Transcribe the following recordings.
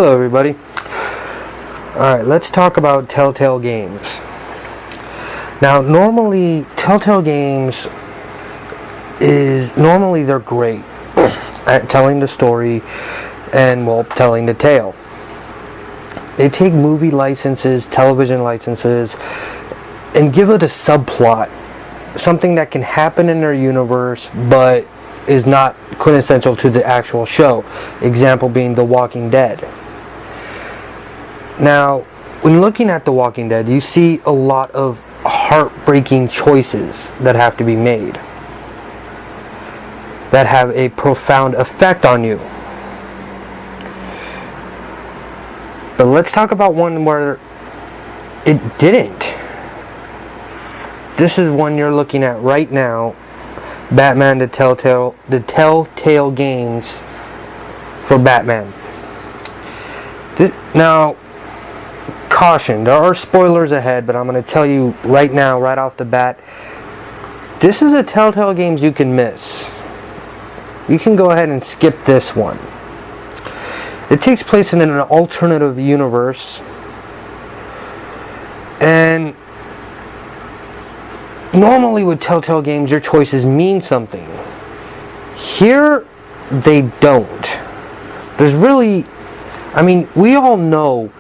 Hello everybody. Alright, let's talk about Telltale games. Now normally Telltale games they're great at telling the story and telling the tale. They take movie licenses, television licenses, and give it a subplot. Something that can happen in their universe but is not quintessential to the actual show. Example being The Walking Dead. Now, when looking at The Walking Dead, you see a lot of heartbreaking choices that have to be made that have a profound effect on you. But let's talk about one where it didn't. This is one you're looking at right now. Batman, the Telltale games for Batman. Now, caution, there are spoilers ahead, but I'm going to tell you right now, right off the bat, this is a Telltale games you can miss. You can go ahead and skip this one. It takes place in an alternative universe, and normally with Telltale games, your choices mean something. Here, they don't. We all know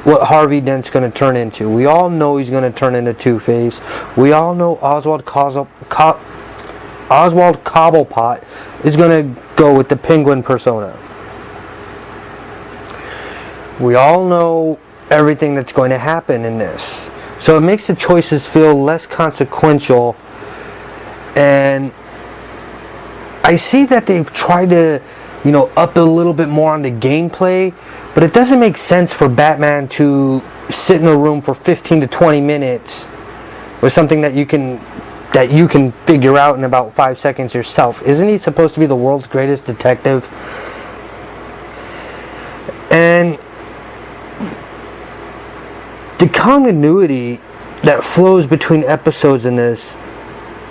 what Harvey Dent's going to turn into. We all know he's going to turn into Two-Face. We all know Oswald Cobblepot is going to go with the Penguin persona. We all know everything that's going to happen in this. So it makes the choices feel less consequential. And I see that they've tried to, up a little bit more on the gameplay, but it doesn't make sense for Batman to sit in a room for 15 to 20 minutes with something that you can figure out in about 5 seconds yourself. Isn't he supposed to be the world's greatest detective? And the continuity that flows between episodes in this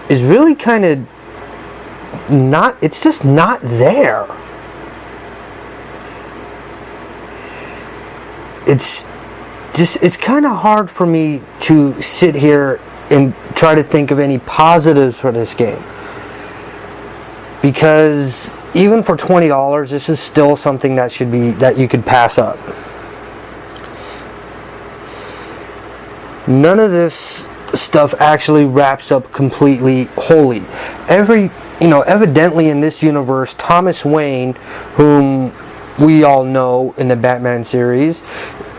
is really kind of it's just not there. It's kind of hard for me to sit here and try to think of any positives for this game. Because even for $20, this is still something that you could pass up. None of this stuff actually wraps up completely wholly. Evidently in this universe, Thomas Wayne, whom we all know in the Batman series,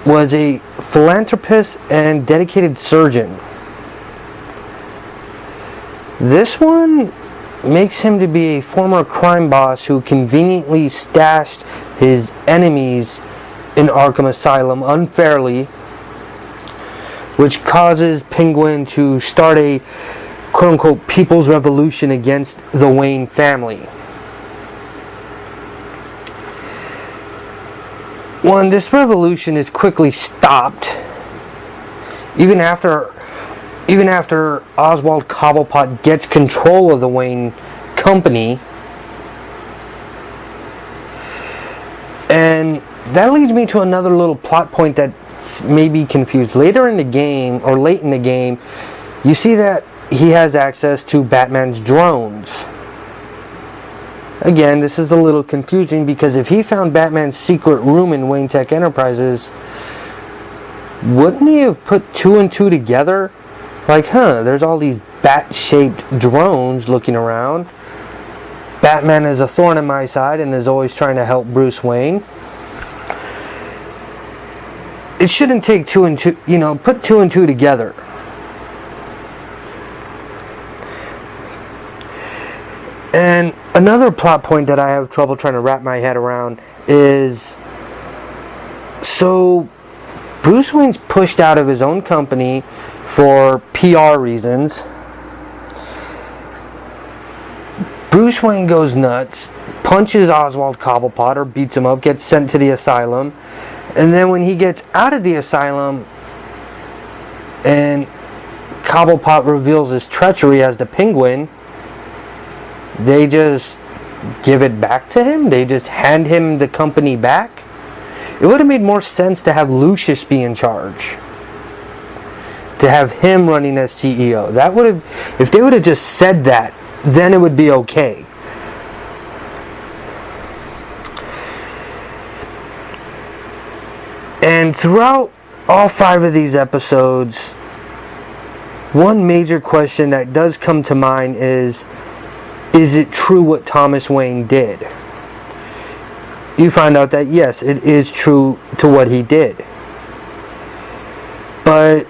was a philanthropist and dedicated surgeon. This one makes him to be a former crime boss who conveniently stashed his enemies in Arkham Asylum unfairly, which causes Penguin to start a quote-unquote people's revolution against the Wayne family. When this revolution is quickly stopped, even after Oswald Cobblepot gets control of the Wayne company, and that leads me to another little plot point that may be confused. Later in the game, or late in the game, you see that he has access to Batman's drones. Again, this is a little confusing because if he found Batman's secret room in Wayne Tech Enterprises, wouldn't he have put two and two together? There's all these bat-shaped drones looking around. Batman is a thorn in my side and is always trying to help Bruce Wayne. It shouldn't take two and two, put two and two together. And another plot point that I have trouble trying to wrap my head around is, so Bruce Wayne's pushed out of his own company for PR reasons. Bruce Wayne goes nuts, punches Oswald Cobblepot or beats him up, gets sent to the asylum, and then when he gets out of the asylum and Cobblepot reveals his treachery as the Penguin, they just give it back to him? They just hand him the company back? It would have made more sense to have Lucius be in charge. To have him running as CEO. That would have, if they would have just said that, then it would be okay. And throughout all 5 of these episodes, one major question that does come to mind is it true what Thomas Wayne did? You find out that yes, it is true to what he did. But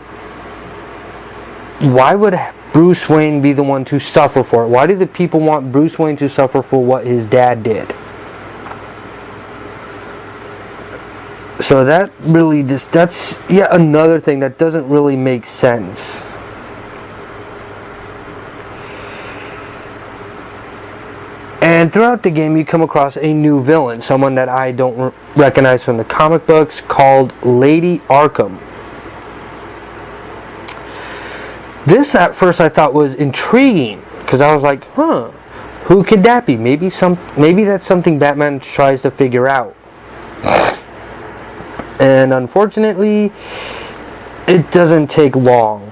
why would Bruce Wayne be the one to suffer for it? Why do the people want Bruce Wayne to suffer for what his dad did? So that really that's yet another thing that doesn't really make sense. And throughout the game, you come across a new villain, someone that I don't recognize from the comic books, called Lady Arkham. This at first I thought was intriguing, because I was like, who could that be? Maybe that's something Batman tries to figure out. And unfortunately, it doesn't take long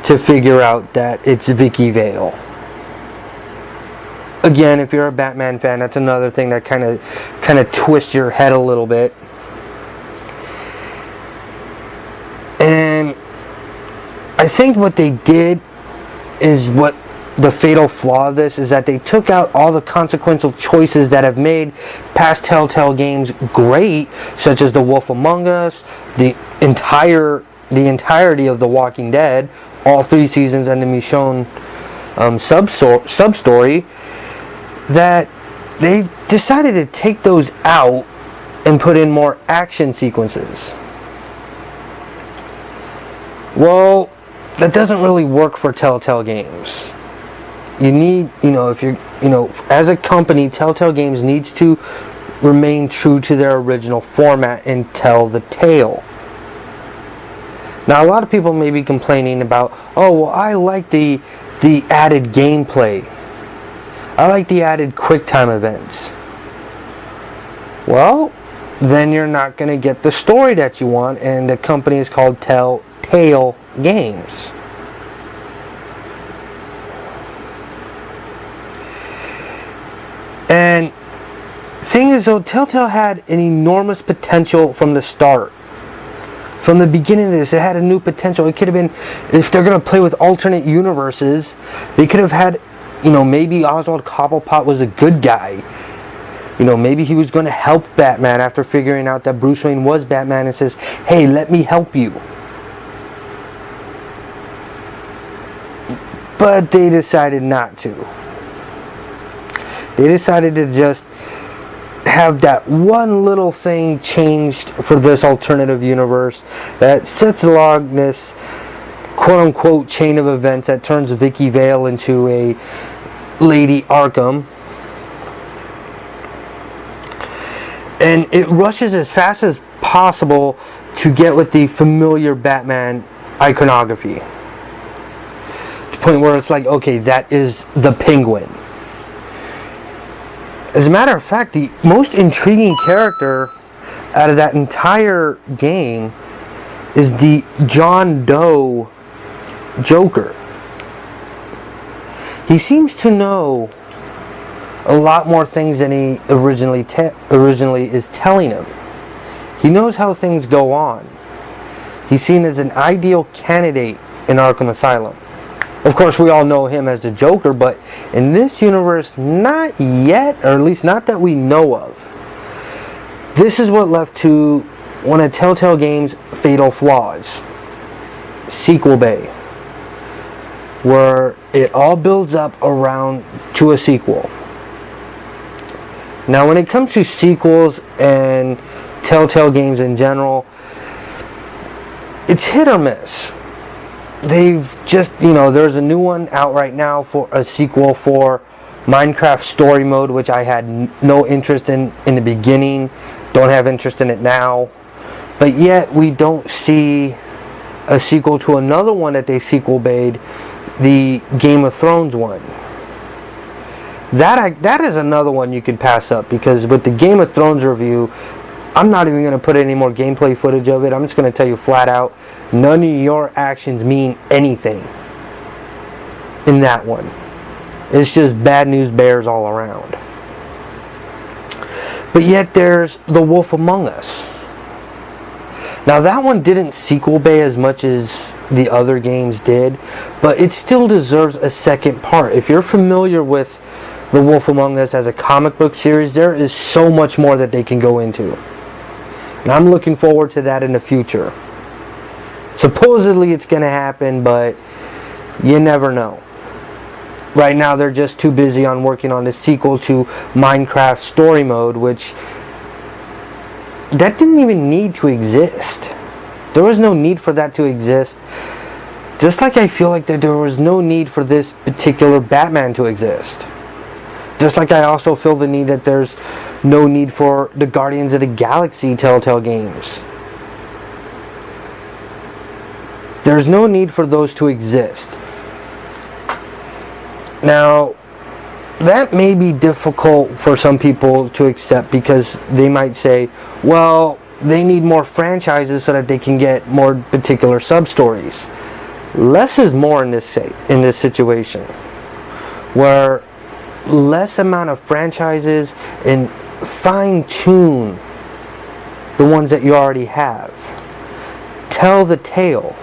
to figure out that it's Vicky Vale. Again, if you're a Batman fan, that's another thing that kind of twists your head a little bit. And I think what they did is what the fatal flaw of this is, that they took out all the consequential choices that have made past Telltale games great, such as The Wolf Among Us, the entirety of The Walking Dead, all 3 seasons and the Michonne sub-story, that they decided to take those out and put in more action sequences. Well, that doesn't really work for Telltale games. You need, if you're, as a company, Telltale Games needs to remain true to their original format and tell the tale. Now, a lot of people may be complaining about, I like the added gameplay. I like the added QuickTime events. Well, then you're not going to get the story that you want, and the company is called Telltale Games. And thing is, though, Telltale had an enormous potential from the start. From the beginning of this, it had a new potential. It could have been, if they're going to play with alternate universes, they could have had, maybe Oswald Cobblepot was a good guy. Maybe he was going to help Batman after figuring out that Bruce Wayne was Batman and says, hey, let me help you. But they decided not to. They decided to just have that one little thing changed for this alternative universe that sets along this quote-unquote chain of events that turns Vicky Vale into a Lady Arkham. And it rushes as fast as possible to get with the familiar Batman iconography. To the point where it's like, okay, that is the Penguin. As a matter of fact, the most intriguing character out of that entire game is the John Doe Joker. He seems to know a lot more things than he originally is telling him. He knows how things go on. He's seen as an ideal candidate in Arkham Asylum. Of course, we all know him as the Joker, but in this universe, not yet, or at least not that we know of. This is what led to one of Telltale Games' fatal flaws. Sequel Bay. Where it all builds up around to a sequel. Now, when it comes to sequels and Telltale Games in general, it's hit or miss. They've just, there's a new one out right now for a sequel for Minecraft Story Mode, which I had no interest in the beginning, don't have interest in it now, but yet we don't see a sequel to another one that they sequel-baited, the Game of Thrones one. That is another one you can pass up, because with the Game of Thrones review, I'm not even going to put any more gameplay footage of it. I'm just going to tell you flat out, none of your actions mean anything in that one. It's just bad news bears all around. But yet there's The Wolf Among Us. Now that one didn't sequel bait as much as the other games did, but it still deserves a second part. If you're familiar with The Wolf Among Us as a comic book series, there is so much more that they can go into. And I'm looking forward to that in the future. Supposedly it's going to happen, but you never know. Right now they're just too busy on working on the sequel to Minecraft Story Mode, which that didn't even need to exist. There was no need for that to exist. Just like I feel like that there was no need for this particular Batman to exist. Just like I also feel the need that there's no need for the Guardians of the Galaxy Telltale games. There's no need for those to exist. Now, that may be difficult for some people to accept because they might say, well, they need more franchises so that they can get more particular sub-stories. Less is more in this situation, where less amount of franchises and fine-tune the ones that you already have. Tell the tale.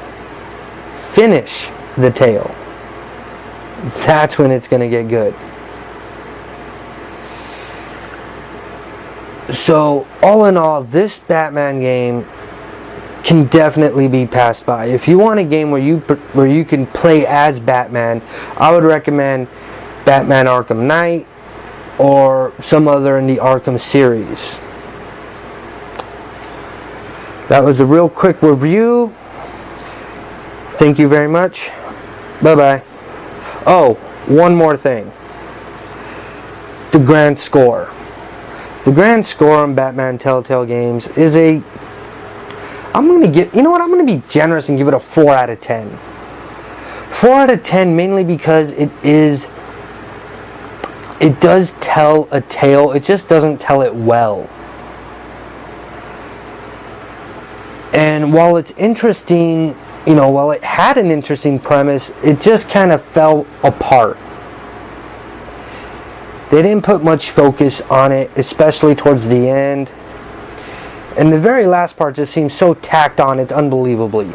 Finish the tale. That's when it's going to get good. So, all in all, this Batman game can definitely be passed by. If you want a game where you can play as Batman, I would recommend Batman Arkham Knight or some other in the Arkham series. That was a real quick review. Thank you very much. Bye-bye. Oh, one more thing. The grand score. The grand score on Batman Telltale games is I'm going to be generous and give it a 4 out of 10. 4 out of 10 mainly because it does tell a tale, it just doesn't tell it well. And while it's interesting, while it had an interesting premise, it just kind of fell apart. They didn't put much focus on it, especially towards the end. And the very last part just seems so tacked on, it's unbelievably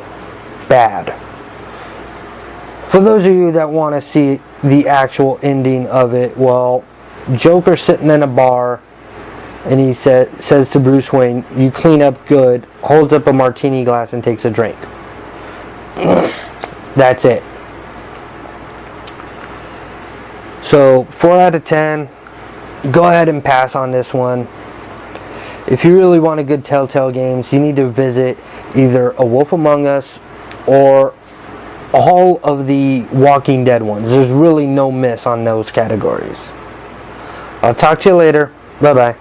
bad. For those of you that want to see the actual ending of it, well, Joker's sitting in a bar, and he says to Bruce Wayne, "You clean up good," holds up a martini glass and takes a drink. That's it. So 4 out of 10. Go ahead and pass on this one. If you really want a good Telltale games, you need to visit either A Wolf Among Us or all of the Walking Dead ones. There's really no miss on those categories. I'll talk to you later. Bye bye.